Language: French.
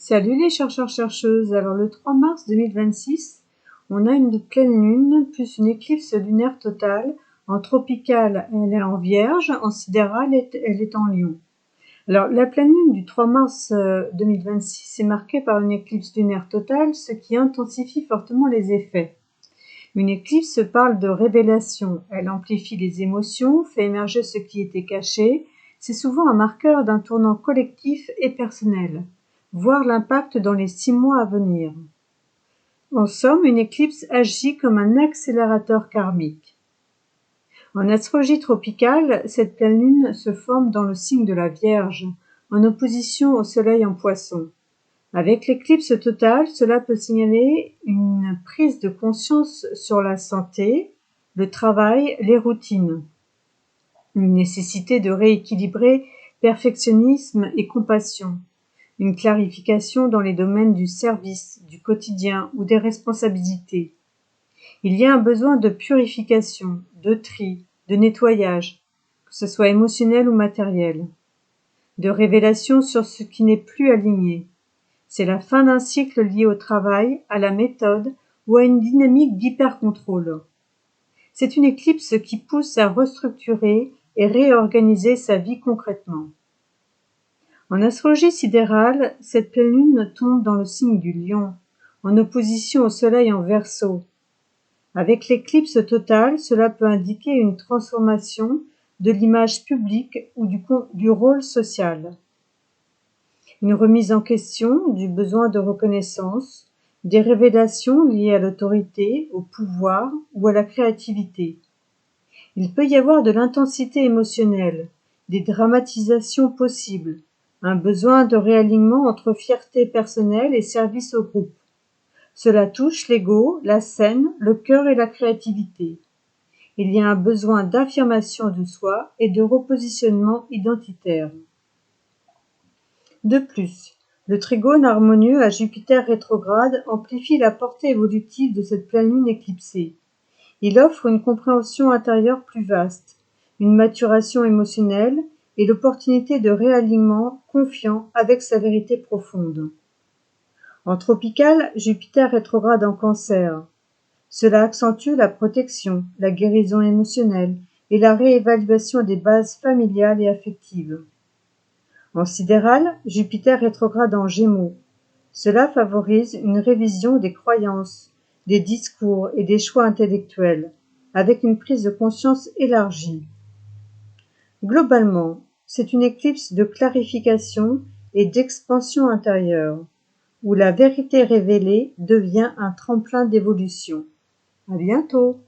Salut les chercheurs-chercheuses. Alors le 3 mars 2026, on a une pleine lune plus une éclipse lunaire totale. En tropicale, elle est en Vierge, en sidéral, elle est en Lion. Alors la pleine lune du 3 mars 2026 est marquée par une éclipse lunaire totale, ce qui intensifie fortement les effets. Une éclipse parle de révélation, elle amplifie les émotions, fait émerger ce qui était caché. C'est souvent un marqueur d'un tournant collectif et personnel. Voir l'impact dans les 6 mois à venir. En somme, une éclipse agit comme un accélérateur karmique. En astrologie tropicale, cette pleine lune se forme dans le signe de la Vierge, en opposition au Soleil en Poisson. Avec l'éclipse totale, cela peut signaler une prise de conscience sur la santé, le travail, les routines. Une nécessité de rééquilibrer perfectionnisme et compassion. Une clarification dans les domaines du service, du quotidien ou des responsabilités. Il y a un besoin de purification, de tri, de nettoyage, que ce soit émotionnel ou matériel, de révélation sur ce qui n'est plus aligné. C'est la fin d'un cycle lié au travail, à la méthode ou à une dynamique d'hyper-contrôle. C'est une éclipse qui pousse à restructurer et réorganiser sa vie concrètement. En astrologie sidérale, cette pleine lune tombe dans le signe du Lion, en opposition au Soleil en Verseau. Avec l'éclipse totale, cela peut indiquer une transformation de l'image publique ou du rôle social. Une remise en question du besoin de reconnaissance, des révélations liées à l'autorité, au pouvoir ou à la créativité. Il peut y avoir de l'intensité émotionnelle, des dramatisations possibles, un besoin de réalignement entre fierté personnelle et service au groupe. Cela touche l'ego, la scène, le cœur et la créativité. Il y a un besoin d'affirmation de soi et de repositionnement identitaire. De plus, le trigone harmonieux à Jupiter rétrograde amplifie la portée évolutive de cette pleine lune éclipsée. Il offre une compréhension intérieure plus vaste, une maturation émotionnelle et l'opportunité de réalignement confiant avec sa vérité profonde. En tropical, Jupiter rétrograde en Cancer. Cela accentue la protection, la guérison émotionnelle et la réévaluation des bases familiales et affectives. En sidéral, Jupiter rétrograde en Gémeaux. Cela favorise une révision des croyances, des discours et des choix intellectuels, avec une prise de conscience élargie. Globalement, c'est une éclipse de clarification et d'expansion intérieure, où la vérité révélée devient un tremplin d'évolution. À bientôt!